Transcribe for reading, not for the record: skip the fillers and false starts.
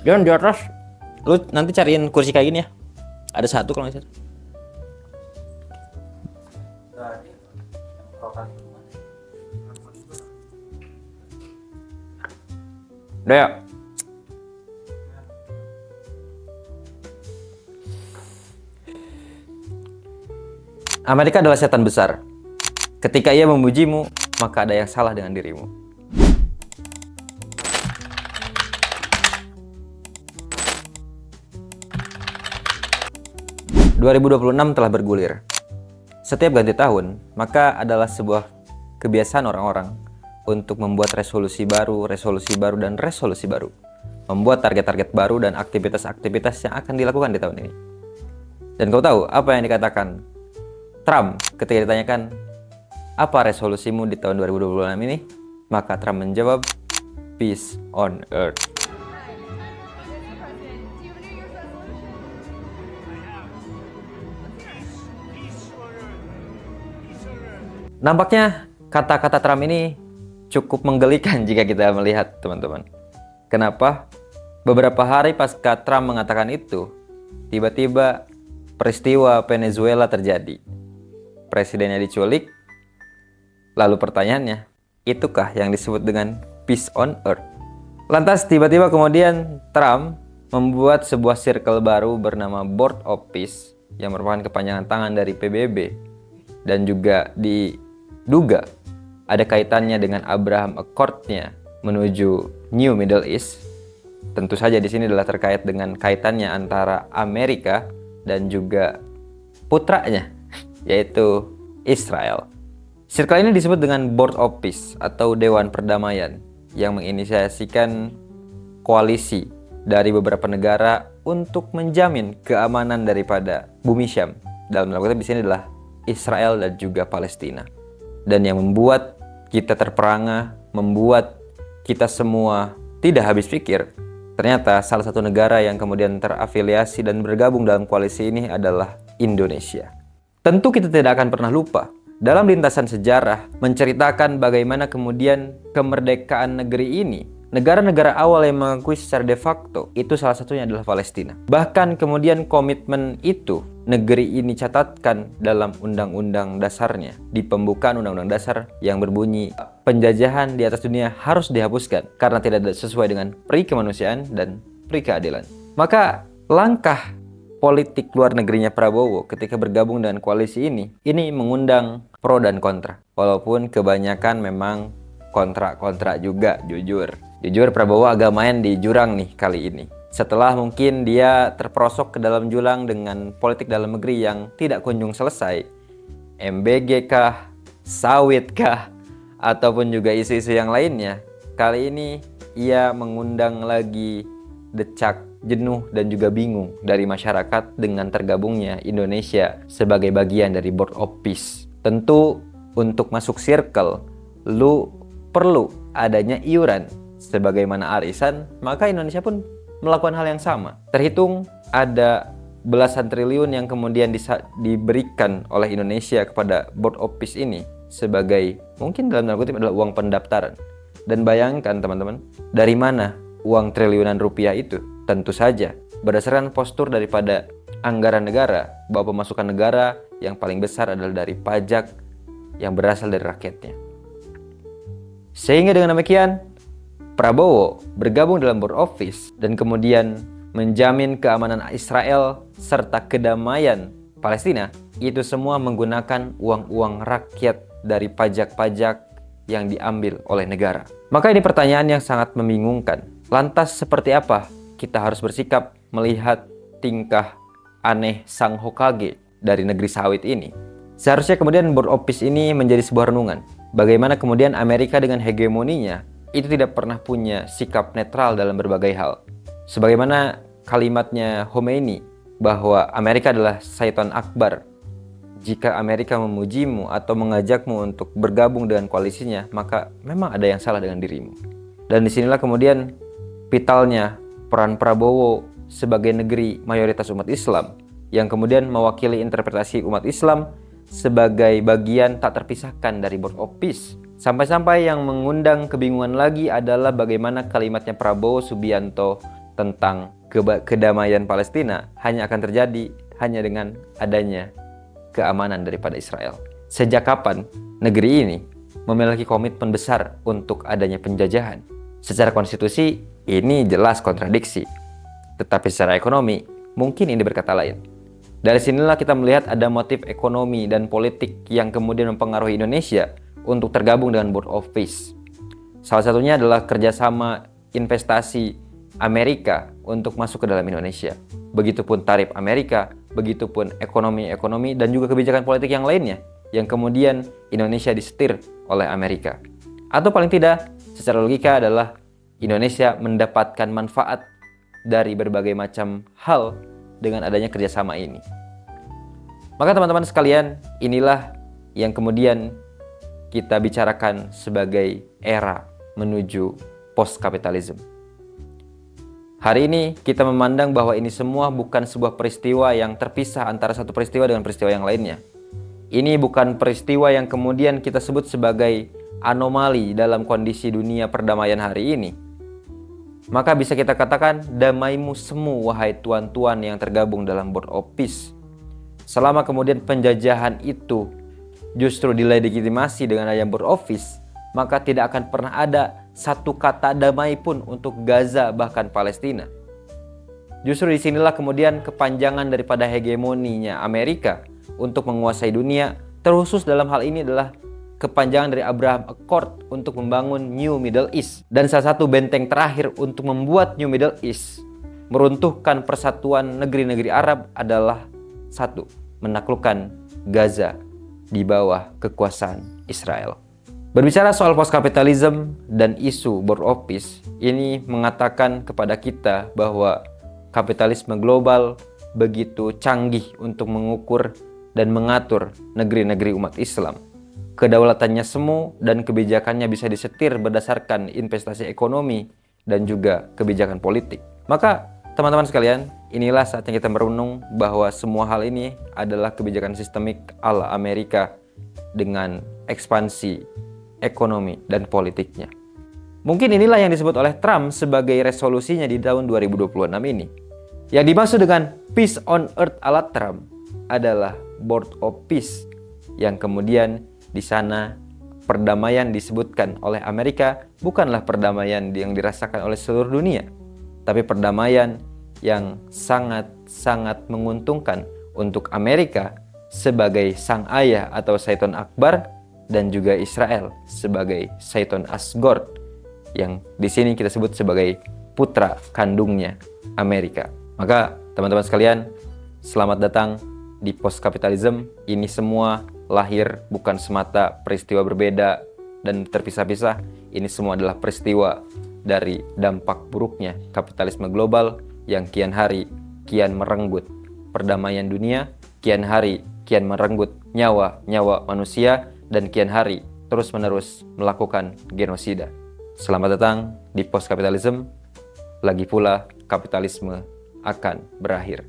Jangan di atas. Lu nanti cariin kursi kayak gini ya. Ada satu kalau nggak salah. Udah ya. Amerika adalah setan besar. Ketika ia memujimu, maka ada yang salah dengan dirimu. ...2026 telah bergulir. Setiap ganti tahun, maka adalah sebuah kebiasaan orang-orang untuk membuat resolusi baru, dan resolusi baru. Membuat target-target baru dan aktivitas-aktivitas yang akan dilakukan di tahun ini. Dan kau tahu apa yang dikatakan Trump ketika ditanyakan, apa resolusimu di tahun 2026 ini? Maka Trump menjawab, peace on earth. Nampaknya kata-kata Trump ini cukup menggelikan jika kita melihat, teman-teman. Kenapa? Beberapa hari pasca Trump mengatakan itu, tiba-tiba peristiwa Venezuela terjadi. Presidennya diculik. Lalu pertanyaannya, itukah yang disebut dengan peace on earth? Lantas tiba-tiba kemudian Trump membuat sebuah circle baru bernama Board of Peace yang merupakan kepanjangan tangan dari PBB dan juga diduga ada kaitannya dengan Abraham Accord-nya menuju New Middle East. Tentu saja di sini adalah terkait dengan kaitannya antara Amerika dan juga putranya, yaitu Israel. Circle ini disebut dengan Board of Peace atau Dewan Perdamaian yang menginisiasikan koalisi dari beberapa negara untuk menjamin keamanan daripada bumi Syam. Dalam tanda kutip di sini adalah Israel dan juga Palestina. Dan yang membuat kita terperangah, membuat kita semua tidak habis pikir, ternyata salah satu negara yang kemudian terafiliasi dan bergabung dalam koalisi ini adalah Indonesia. Tentu kita tidak akan pernah lupa dalam lintasan sejarah menceritakan bagaimana kemudian kemerdekaan negeri ini, negara-negara awal yang mengakui secara de facto, itu salah satunya adalah Palestina. Bahkan kemudian komitmen itu negeri ini catatkan dalam undang-undang dasarnya, di pembukaan undang-undang dasar yang berbunyi penjajahan di atas dunia harus dihapuskan karena tidak sesuai dengan peri kemanusiaan dan peri keadilan. Maka langkah politik luar negerinya Prabowo ketika bergabung dengan koalisi ini mengundang pro dan kontra. Walaupun kebanyakan memang kontra juga, jujur Prabowo agak main di jurang nih kali ini. Setelah mungkin dia terperosok ke dalam jurang dengan politik dalam negeri yang tidak kunjung selesai, MBG kah, sawit kah, ataupun juga isu-isu yang lainnya, kali ini ia mengundang lagi decak, jenuh, dan juga bingung dari masyarakat dengan tergabungnya Indonesia sebagai bagian dari Board of Peace. Tentu untuk masuk circle, lu perlu adanya iuran sebagaimana arisan, maka Indonesia pun melakukan hal yang sama. Terhitung ada belasan triliun yang kemudian diberikan oleh Indonesia kepada Board of Peace ini sebagai mungkin dalam tanda kutip adalah uang pendaftaran. Dan bayangkan teman-teman, dari mana uang triliunan rupiah itu? Tentu saja berdasarkan postur daripada anggaran negara, bahwa pemasukan negara yang paling besar adalah dari pajak yang berasal dari rakyatnya. Sehingga dengan demikian, Prabowo bergabung dalam Board of Peace dan kemudian menjamin keamanan Israel serta kedamaian Palestina. Itu semua menggunakan uang-uang rakyat dari pajak-pajak yang diambil oleh negara. Maka ini pertanyaan yang sangat membingungkan. Lantas seperti apa kita harus bersikap melihat tingkah aneh sang Hokage dari negeri sawit ini? Seharusnya kemudian Board of Peace ini menjadi sebuah renungan. Bagaimana kemudian Amerika dengan hegemoninya itu tidak pernah punya sikap netral dalam berbagai hal. Sebagaimana kalimatnya Khomeini bahwa Amerika adalah Syaitan Akbar. Jika Amerika memujimu atau mengajakmu untuk bergabung dengan koalisinya, maka memang ada yang salah dengan dirimu. Dan disinilah kemudian vitalnya peran Prabowo sebagai negeri mayoritas umat Islam yang kemudian mewakili interpretasi umat Islam sebagai bagian tak terpisahkan dari Board of Peace. Sampai-sampai yang mengundang kebingungan lagi adalah bagaimana kalimatnya Prabowo Subianto tentang kedamaian Palestina hanya akan terjadi hanya dengan adanya keamanan daripada Israel. Sejak kapan negeri ini memiliki komitmen besar untuk adanya penjajahan? Secara konstitusi ini jelas kontradiksi, tetapi secara ekonomi mungkin ini berkata lain. Dari sinilah kita melihat ada motif ekonomi dan politik yang kemudian mempengaruhi Indonesia untuk tergabung dengan Board of Peace. Salah satunya adalah kerjasama investasi Amerika untuk masuk ke dalam Indonesia. Begitupun tarif Amerika, begitupun ekonomi dan juga kebijakan politik yang lainnya yang kemudian Indonesia disetir oleh Amerika. Atau paling tidak, secara logika adalah Indonesia mendapatkan manfaat dari berbagai macam hal dengan adanya kerjasama ini. Maka teman-teman sekalian, inilah yang kemudian kita bicarakan sebagai era menuju post-kapitalisme. Hari ini kita memandang bahwa ini semua bukan sebuah peristiwa yang terpisah antara satu peristiwa dengan peristiwa yang lainnya. Ini bukan peristiwa yang kemudian kita sebut sebagai anomali dalam kondisi dunia perdamaian hari ini. Maka bisa kita katakan, damaimu semu wahai tuan-tuan yang tergabung dalam Board of Peace. Selama kemudian penjajahan itu justru dilegitimasi dengan adanya Board of Peace, maka tidak akan pernah ada satu kata damai pun untuk Gaza bahkan Palestina. Justru disinilah kemudian kepanjangan daripada hegemoninya Amerika untuk menguasai dunia, terkhusus dalam hal ini adalah kepanjangan dari Abraham Accord untuk membangun New Middle East. Dan salah satu benteng terakhir untuk membuat New Middle East, meruntuhkan persatuan negeri-negeri Arab adalah satu, menaklukkan Gaza di bawah kekuasaan Israel. Berbicara soal post-kapitalism dan isu Board of Peace, ini mengatakan kepada kita bahwa kapitalisme global begitu canggih untuk mengukur dan mengatur negeri-negeri umat Islam. Kedaulatannya semu dan kebijakannya bisa disetir berdasarkan investasi ekonomi dan juga kebijakan politik. Maka teman-teman sekalian, inilah saatnya kita merenung bahwa semua hal ini adalah kebijakan sistemik ala Amerika dengan ekspansi ekonomi dan politiknya. Mungkin inilah yang disebut oleh Trump sebagai resolusinya di tahun 2026 ini. Yang dimaksud dengan peace on earth ala Trump adalah Board of Peace, yang kemudian di sana perdamaian disebutkan oleh Amerika bukanlah perdamaian yang dirasakan oleh seluruh dunia, tapi perdamaian yang sangat-sangat menguntungkan untuk Amerika sebagai sang ayah atau Syaiton Akbar, dan juga Israel sebagai Syaiton Asgard, yang di sini kita sebut sebagai putra kandungnya Amerika. Maka teman-teman sekalian, selamat datang di post kapitalism. Ini semua lahir bukan semata peristiwa berbeda dan terpisah-pisah. Ini semua adalah peristiwa dari dampak buruknya kapitalisme global yang kian hari kian merenggut perdamaian dunia, kian hari kian merenggut nyawa-nyawa manusia, dan kian hari terus-menerus melakukan genosida. Selamat datang di post kapitalism. Lagi pula kapitalisme akan berakhir.